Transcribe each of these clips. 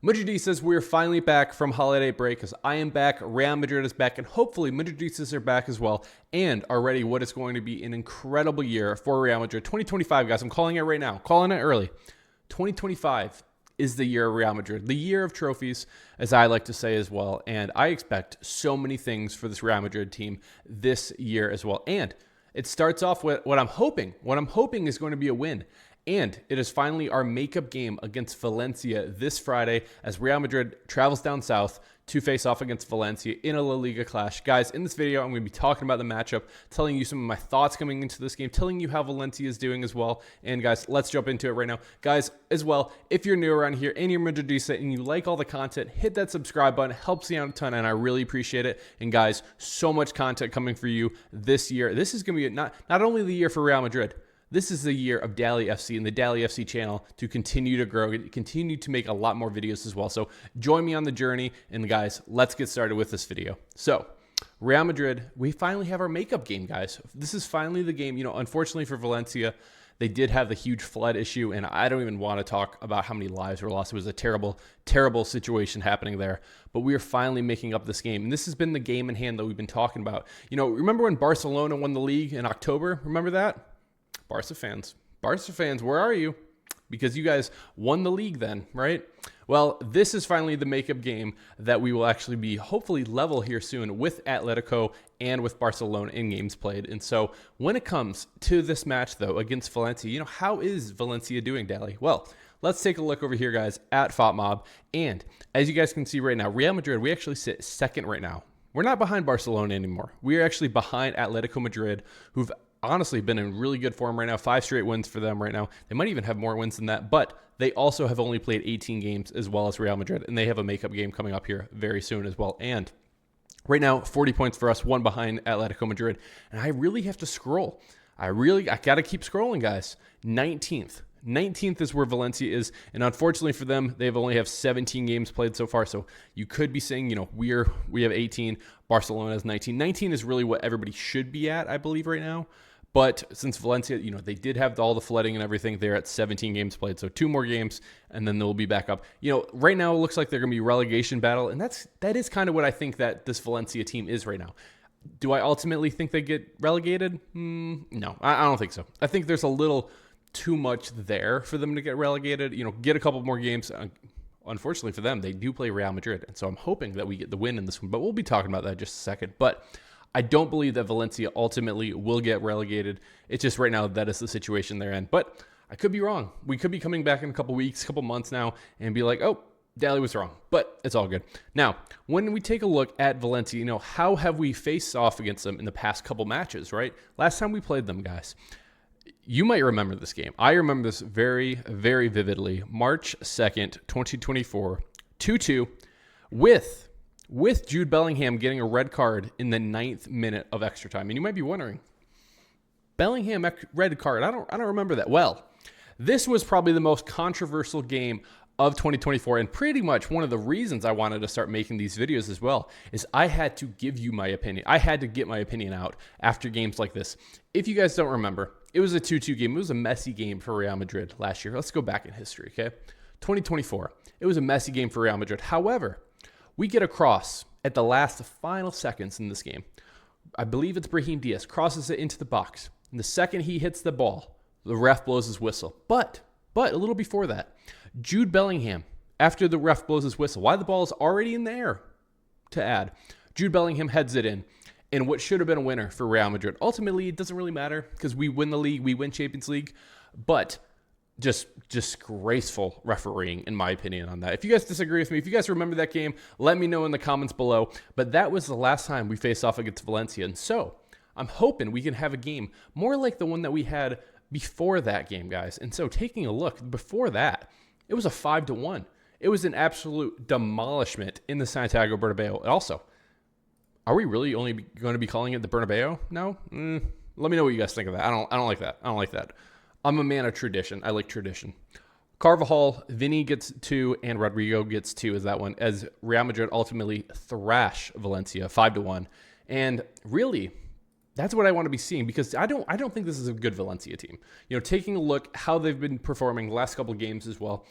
Madridistas, we're finally back from holiday break as I am back, Real Madrid is back, and hopefully Madridistas are back as well and are ready what is going to be an incredible year for Real Madrid. 2025, guys, I'm calling it right now, calling it early. 2025 is the year of Real Madrid, the year of trophies, as I like to say as well, and I expect so many things for this Real Madrid team this year as well. And it starts off with what I'm hoping is going to be a win. And it is finally our makeup game against Valencia this Friday as Real Madrid travels down south to face off against Valencia in a Laliga clash. Guys, in this video, I'm going to be talking about the matchup, telling you some of my thoughts coming into this game, telling you how Valencia is doing as well. And guys, let's jump into it right now. Guys, as well, if you're new around here and you're Madridista and you like all the content, hit that subscribe button. It helps me out a ton and I really appreciate it. And guys, so much content coming for you this year. This is going to be not only the year for Real Madrid, this is the year of Dallyfc and the Dallyfc channel to continue to grow, continue to make a lot more videos as well. So join me on the journey. And guys, let's get started with this video. So Real Madrid, we finally have our makeup game, guys. This is finally the game. You know, unfortunately for Valencia, they did have the huge flood issue, and I don't even want to talk about how many lives were lost. It was a terrible, terrible situation happening there. But we are finally making up this game, and this has been the game in hand that we've been talking about. You know, remember when Barcelona won the league in October? Remember that? Barca fans, where are you? Because you guys won the league then, right? Well, this is finally the makeup game that we will actually be hopefully level here soon with Atletico and with Barcelona in games played. And so when it comes to this match, though, against Valencia, you know, how is Valencia doing, Dally? Well, let's take a look over here, guys, at FOTMob. And as you guys can see right now, Real Madrid, we actually sit second right now. We're not behind Barcelona anymore. We are actually behind Atletico Madrid, who've honestly been in really good form right now. 5 straight wins for them right now. They might even have more wins than that, but they also have only played 18 games as well as Real Madrid, and they have a makeup game coming up here very soon as well. And right now, 40 points for us, one behind Atletico Madrid. And I really have to scroll. I got to keep scrolling, guys. 19th is where Valencia is, and unfortunately for them, they've only have 17 games played so far. So you could be saying, you know, we have 18, Barcelona has 19. 19 is really what everybody should be at, I believe, right now. But since Valencia, you know, they did have all the flooding and everything, they're at 17 games played. So 2 more games, and then they'll be back up. You know, right now it looks like they're going to be relegation battle, and that is kind of what I think that this Valencia team is right now. Do I ultimately think they get relegated? No, I don't think so. I think there's a little too much there for them to get relegated. You know, get a couple more games. Unfortunately for them, they do play Real Madrid, and so I'm hoping that we get the win in this one, but we'll be talking about that in just a second. But I don't believe that Valencia ultimately will get relegated. It's just right now that is the situation they're in. But I could be wrong. We could be coming back in a couple weeks, couple months now, and be like, oh, Dally was wrong. But it's all good. Now, when we take a look at Valencia, you know, how have we faced off against them in the past couple matches, right? Last time we played them, guys, you might remember this game. I remember this very, very vividly. March 2nd, 2024, 2-2 with Jude Bellingham getting a red card in the 9th minute of extra time. And you might be wondering, Bellingham red card, I don't remember that. Well, this was probably the most controversial game of 2024, and pretty much one of the reasons I wanted to start making these videos as well is I had to give you my opinion. I had to get my opinion out after games like this. If you guys don't remember, it was a 2-2 game. It was a messy game for Real Madrid last year. Let's go back in history, okay? 2024, it was a messy game for Real Madrid. However, we get a cross at the last final seconds in this game. I believe it's Brahim Diaz, crosses it into the box. And the second he hits the ball, the ref blows his whistle. But a little before that, Jude Bellingham, after the ref blows his whistle, while the ball is already in the air to add, Jude Bellingham heads it in what should have been a winner for Real Madrid. Ultimately, it doesn't really matter because we win the league, we win Champions League, but just disgraceful refereeing, in my opinion, on that. If you guys disagree with me, if you guys remember that game, let me know in the comments below. But that was the last time we faced off against Valencia. And so I'm hoping we can have a game more like the one that we had before that game, guys. And so taking a look, before that, it was a 5-1. It was an absolute demolishment in the Santiago Bernabeu. Also, are we really only going to be calling it the Bernabeu now? Let me know what you guys think of that. I don't like that. I don't like that. I'm a man of tradition. I like tradition. Carvajal, Vinny gets 2, and Rodrigo gets 2 as that one, as Real Madrid ultimately thrash Valencia 5-1. And really, that's what I want to be seeing, because I don't think this is a good Valencia team. You know, taking a look how they've been performing the last couple of games as well,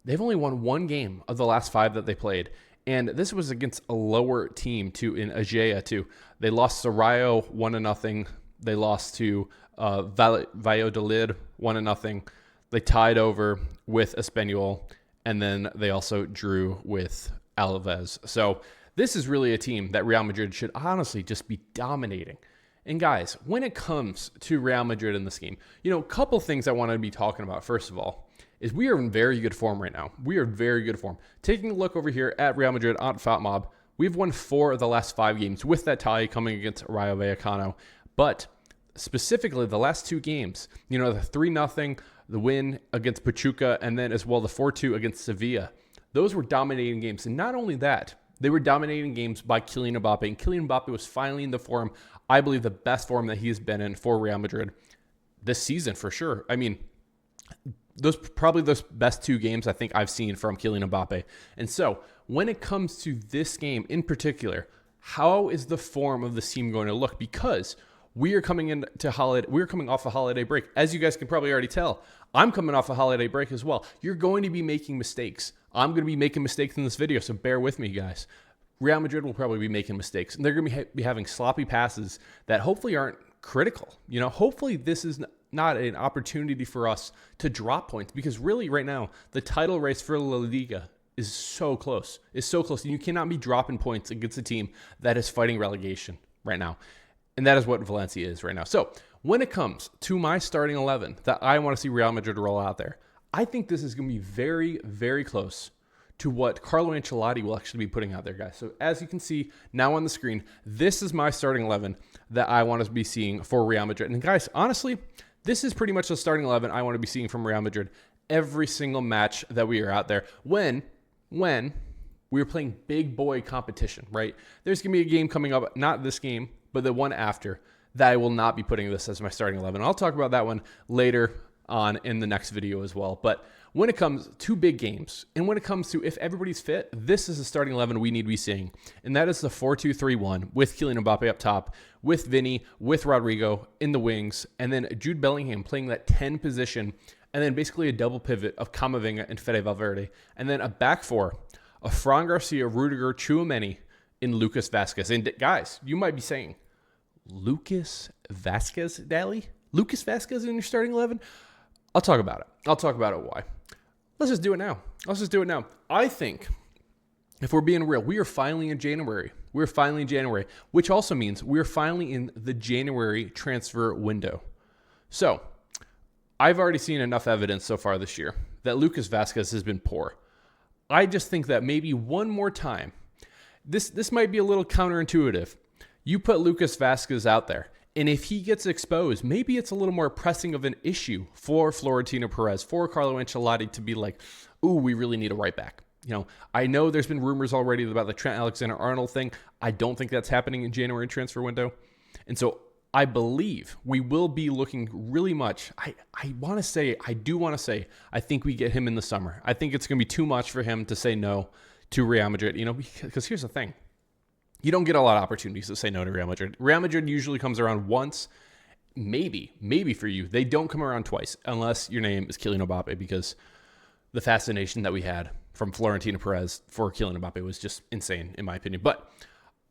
they've only won one game of the last 5 that they played. And this was against a lower team too, in Ageia too. They lost to Rayo 1-0. They lost to Valladolid 1-0. They tied over with Espanyol, and then they also drew with Alaves. So this is really a team that Real Madrid should honestly just be dominating. And guys, when it comes to Real Madrid in this game, a couple things I want to be talking about. First of all, is we are in very good form right now. We are very good form. Taking a look over here at Real Madrid on FotMob, we've won 4 of the last 5 games with that tie coming against Rayo Vallecano. But specifically the last 2 games, the 3-0, the win against Pachuca, and then as well the 4-2 against Sevilla. Those were dominating games. And not only that, they were dominating games by Kylian Mbappe. And Kylian Mbappe was finally in the form, I believe the best form that he has been in for Real Madrid this season for sure. I mean, those best 2 games I think I've seen from Kylian Mbappe. And so when it comes to this game in particular, how is the form of the team going to look? Because we are coming off a holiday break. As you guys can probably already tell, I'm coming off a holiday break as well. You're going to be making mistakes. I'm going to be making mistakes in this video, so bear with me, guys. Real Madrid will probably be making mistakes, and they're going to be having sloppy passes that hopefully aren't critical. Hopefully this is not an opportunity for us to drop points, because really right now the title race for La Liga is so close. It's so close, and you cannot be dropping points against a team that is fighting relegation right now. And that is what Valencia is right now. So when it comes to my starting 11 that I want to see Real Madrid roll out there, I think this is going to be very, very close to what Carlo Ancelotti will actually be putting out there, guys. So as you can see now on the screen, this is my starting 11 that I want to be seeing for Real Madrid. And guys, honestly, this is pretty much the starting 11 I want to be seeing from Real Madrid every single match that we are out there. When we are playing big boy competition, right? There's going to be a game coming up, not this game, but the one after, that I will not be putting this as my starting 11. I'll talk about that one later on in the next video as well. But when it comes to big games, and when it comes to if everybody's fit, this is the starting 11 we need to be seeing. And that is the 4-2-3-1 with Kylian Mbappe up top, with Vinny, with Rodrigo in the wings, and then Jude Bellingham playing that 10 position, and then basically a double pivot of Camavinga and Fede Valverde, and then a back 4 of Fran Garcia, Rudiger, Tchouaméni, in Lucas Vazquez. And guys, you might be saying, Lucas Vazquez, Dally? Lucas Vazquez in your starting 11? I'll talk about it. Why. Let's just do it now. I think, if we're being real, we are finally in January. Which also means we're finally in the January transfer window. So, I've already seen enough evidence so far this year that Lucas Vazquez has been poor. I just think that maybe one more time, this might be a little counterintuitive. You put Lucas Vazquez out there, and if he gets exposed, maybe it's a little more pressing of an issue for Florentino Perez, for Carlo Ancelotti to be like, ooh, we really need a right back. I know there's been rumors already about the Trent Alexander-Arnold thing. I don't think that's happening in January transfer window. And so I believe we will be looking really much. I do want to say, I think we get him in the summer. I think it's going to be too much for him to say no to Real Madrid, because here's the thing. You don't get a lot of opportunities to say no to Real Madrid. Real Madrid usually comes around once, maybe for you. They don't come around twice unless your name is Kylian Mbappe, because the fascination that we had from Florentino Perez for Kylian Mbappe was just insane, in my opinion. But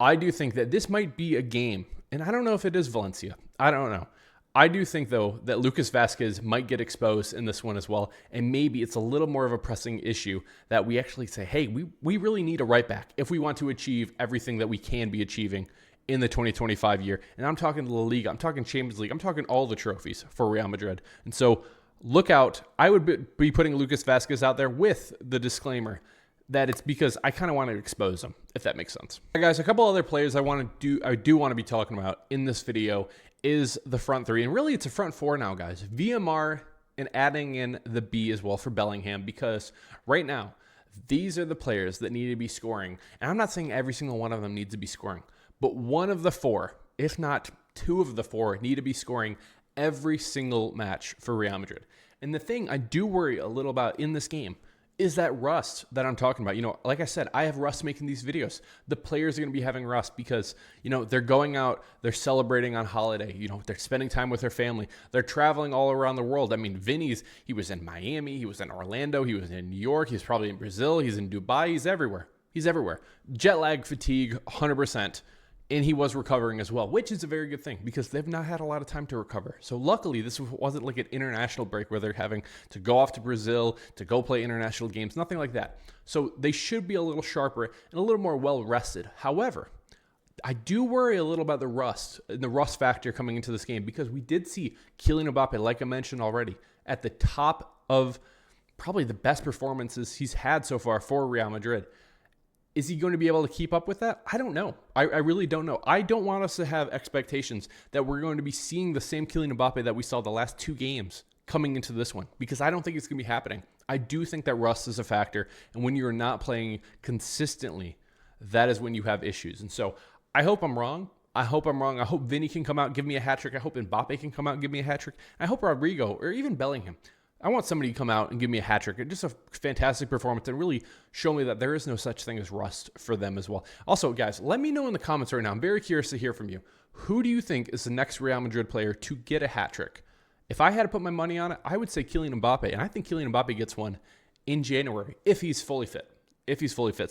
I do think that this might be a game, and I don't know if it is Valencia. I don't know. I do think, though, that Lucas Vazquez might get exposed in this one as well, and maybe it's a little more of a pressing issue that we actually say, hey, we really need a right back if we want to achieve everything that we can be achieving in the 2025 year. And I'm talking La Liga, I'm talking Champions League, I'm talking all the trophies for Real Madrid. And so look out. I would be putting Lucas Vazquez out there with the disclaimer that it's because I kind of want to expose him, if that makes sense. All right, guys, a couple other players I do want to be talking about in this video is the front 3. And really, it's a front 4 now, guys. VMR and adding in the B as well for Bellingham, because right now, these are the players that need to be scoring. And I'm not saying every single one of them needs to be scoring, but one of the 4, if not 2 of the 4, need to be scoring every single match for Real Madrid. And the thing I do worry a little about in this game is that rust that I'm talking about. Like I said, I have rust making these videos. The players are going to be having rust because, they're going out, they're celebrating on holiday, they're spending time with their family. They're traveling all around the world. I mean, he was in Miami, he was in Orlando, he was in New York, he's probably in Brazil, he's in Dubai, he's everywhere. He's everywhere. Jet lag, fatigue, 100%. And he was recovering as well, which is a very good thing because they've not had a lot of time to recover. So luckily, this wasn't like an international break where they're having to go off to Brazil to go play international games, nothing like that. So they should be a little sharper and a little more well-rested. However, I do worry a little about the rust factor coming into this game because we did see Kylian Mbappe, like I mentioned already, at the top of probably the best performances he's had so far for Real Madrid. Is he going to be able to keep up with that? I don't know. I really don't know. I don't want us to have expectations that we're going to be seeing the same Kylian Mbappe that we saw the last 2 games coming into this one because I don't think it's going to be happening. I do think that rust is a factor, and when you're not playing consistently, that is when you have issues. And so I hope I'm wrong. I hope Vinny can come out and give me a hat trick. I hope Mbappe can come out and give me a hat trick. I hope Rodrigo or even Bellingham. I want somebody to come out and give me a hat trick. Just a fantastic performance and really show me that there is no such thing as rust for them as well. Also, guys, let me know in the comments right now. I'm very curious to hear from you. Who do you think is the next Real Madrid player to get a hat trick? If I had to put my money on it, I would say Kylian Mbappe. And I think Kylian Mbappe gets one in January if he's fully fit.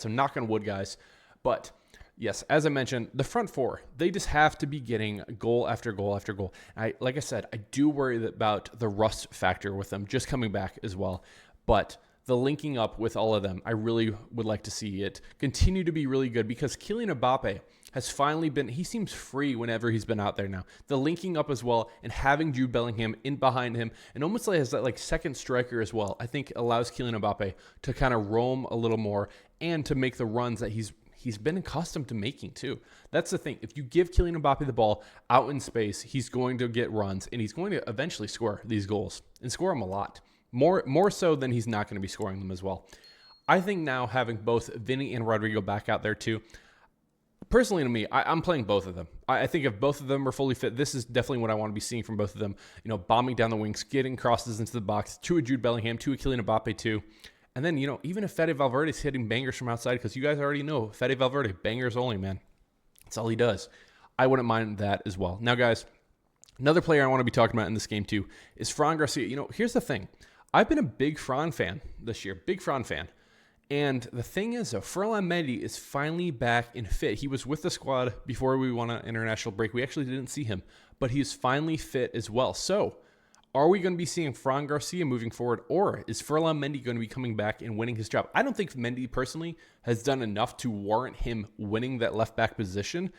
So knock on wood, guys. But yes, as I mentioned, the front four, they just have to be getting goal after goal after goal. Like I said, I do worry about the rust factor with them just coming back as well. But the linking up with all of them, I really would like to see it continue to be really good because Kylian Mbappe has finally he seems free whenever he's been out there now. The linking up as well and having Jude Bellingham in behind him and almost like as that second striker as well, I think allows Kylian Mbappe to kind of roam a little more and to make the runs that he's been accustomed to making too. That's the thing. If you give Kylian Mbappe the ball out in space, he's going to get runs and he's going to eventually score these goals and score them a lot. More so than he's not going to be scoring them as well. I think now having both Vinny and Rodrigo back out there too, personally to me, I'm playing both of them. I think if both of them are fully fit, this is definitely what I want to be seeing from both of them. Bombing down the wings, getting crosses into the box, to a Jude Bellingham, to a Kylian Mbappe too. And then, even if Fede Valverde is hitting bangers from outside, because you guys already know Fede Valverde, bangers only, man. That's all he does. I wouldn't mind that as well. Now, guys, another player I want to be talking about in this game too is Fran Garcia. Here's the thing. I've been a big Fran fan this year, big Fran fan. And the thing is, though, Ferland Mendy is finally back and fit. He was with the squad before we went on an international break. We actually didn't see him, but he's finally fit as well. So, are we going to be seeing Fran Garcia moving forward, or is Ferland Mendy going to be coming back and winning his job? I don't think Mendy personally has done enough to warrant him winning that left back position.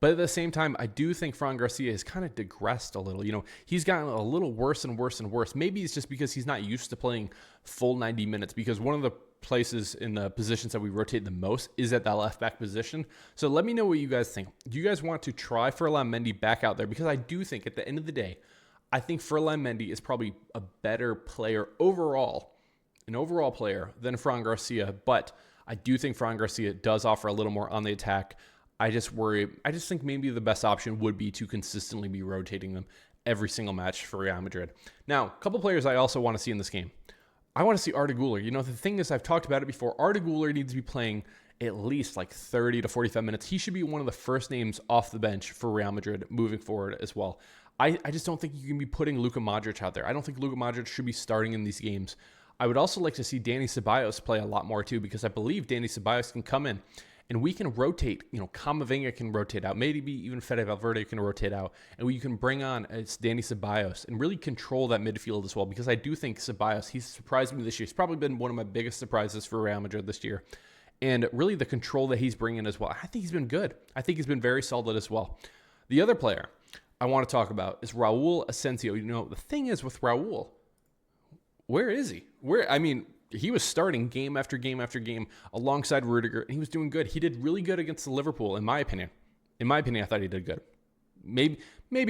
But at the same time, I do think Fran Garcia has kind of digressed a little. He's gotten a little worse and worse and worse. Maybe it's just because he's not used to playing full 90 minutes because one of the places in the positions that we rotate the most is at that left back position. So let me know what you guys think. Do you guys want to try Ferland Mendy back out there? Because I do think at the end of the day, I think Ferland Mendy is probably a better player overall, an overall player than Fran Garcia. But I do think Fran Garcia does offer a little more on the attack. I just think maybe the best option would be to consistently be rotating them every single match for Real Madrid. Now, a couple players I also want to see in this game. I want to see Arda Güler. The thing is, I've talked about it before. Arda Güler needs to be playing at least 30 to 45 minutes. He should be one of the first names off the bench for Real Madrid moving forward as well. I just don't think you can be putting Luka Modric out there. I don't think Luka Modric should be starting in these games. I would also like to see Dani Ceballos play a lot more too, because I believe Dani Ceballos can come in and we can rotate. Camavinga can rotate out. Maybe even Fede Valverde can rotate out. And you can bring on Dani Ceballos and really control that midfield as well, because I do think Ceballos, he's surprised me this year. He's probably been one of my biggest surprises for Real Madrid this year. And really the control that he's bringing as well. I think he's been good. I think he's been very solid as well. The other player I want to talk about is Raul Asensio. The thing is with Raul, where is he? He was starting game after game after game alongside Rudiger, and he was doing good. He did really good against the Liverpool, in my opinion. I thought he did good. Maybe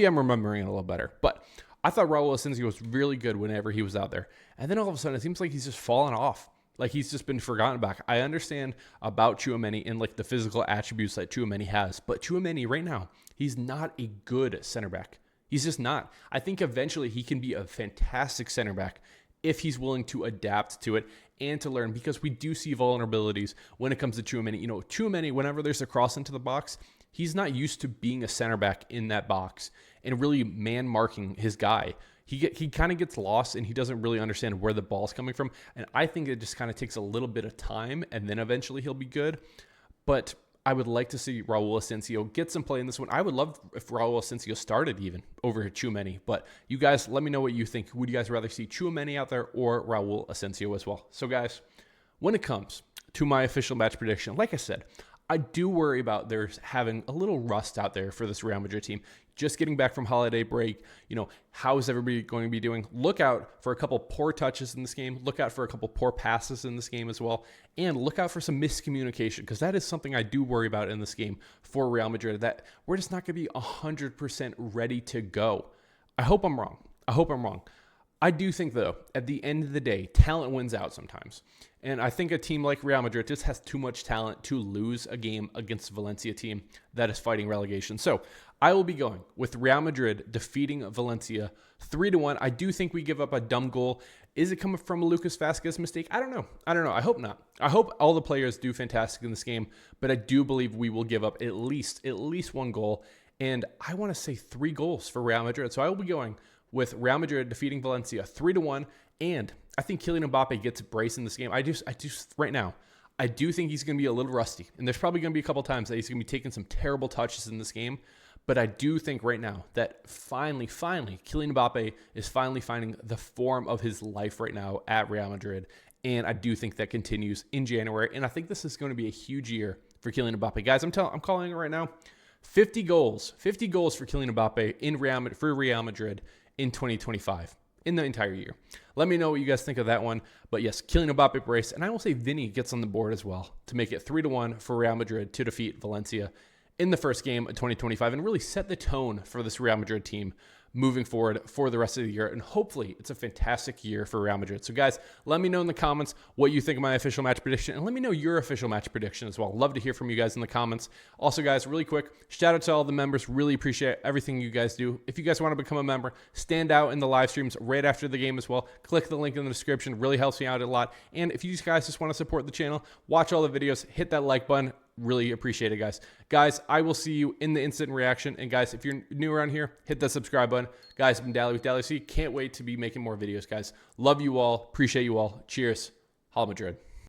I'm remembering it a little better, but I thought Raul Asensio was really good whenever he was out there. And then all of a sudden, it seems like he's just fallen off. Like he's just been forgotten about. I understand about Tchouaméni and the physical attributes that Tchouaméni has, but Tchouaméni right now, he's not a good center back. He's just not. I think eventually he can be a fantastic center back if he's willing to adapt to it and to learn, because we do see vulnerabilities when it comes to Tchouaméni. You know, Tchouaméni, whenever there's a cross into the box, he's not used to being a center back in that box and really man marking his guy. He kind of gets lost and he doesn't really understand where the ball's coming from. And I think it just kind of takes a little bit of time and then eventually he'll be good. But I would like to see Raul Asensio get some play in this one. I would love if Raul Asensio started even over Tchouaméni. But you guys, let me know what you think. Would you guys rather see Tchouaméni out there or Raul Asensio as well? So guys, when it comes to my official match prediction, like I said, I do worry about there's having a little rust out there for this Real Madrid team. Just getting back from holiday break, you know, how is everybody going to be doing? Look out for a couple poor touches in this game. Look out for a couple poor passes in this game as well. And look out for some miscommunication, because that is something I do worry about in this game for Real Madrid, that we're just not going to be 100% ready to go. I hope I'm wrong. I do think, though, at the end of the day, talent wins out sometimes. And I think a team like Real Madrid just has too much talent to lose a game against a Valencia team that is fighting relegation. So I will be going with Real Madrid defeating Valencia 3-1. I do think we give up a dumb goal. Is it coming from a Lucas Vazquez mistake? I don't know. I hope not. I hope all the players do fantastic in this game, but I do believe we will give up at least one goal. And I want to say 3 goals for Real Madrid. So I will be going with Real Madrid defeating Valencia 3-1. And I think Kylian Mbappe gets a brace in this game. I just right now, I do think he's going to be a little rusty. And there's probably going to be a couple times that he's going to be taking some terrible touches in this game. But I do think right now that finally, Kylian Mbappe is finally finding the form of his life right now at Real Madrid. And I do think that continues in January. And I think this is going to be a huge year for Kylian Mbappe. Guys, I'm calling it right now. 50 goals for Kylian Mbappe for Real Madrid in 2025, in the entire year. Let me know what you guys think of that one. But yes, Kylian Mbappe brace. And I will say Vinny gets on the board as well to make it 3-1 for Real Madrid to defeat Valencia in the first game of 2025 and really set the tone for this Real Madrid team moving forward for the rest of the year. And hopefully it's a fantastic year for Real Madrid. So guys, let me know in the comments what you think of my official match prediction, and let me know your official match prediction as well. Love to hear from you guys in the comments. Also guys, really quick, shout out to all the members. Really appreciate everything you guys do. If you guys want to become a member, stand out in the live streams right after the game as well. Click the link in the description. Really helps me out a lot. And if you guys just want to support the channel, watch all the videos, hit that like button. Really appreciate it, guys. Guys, I will see you in the instant reaction. And guys, if you're new around here, hit that subscribe button. Guys, I've been Dally with Dallyfc. Can't wait to be making more videos, guys. Love you all. Appreciate you all. Cheers. Hala Madrid.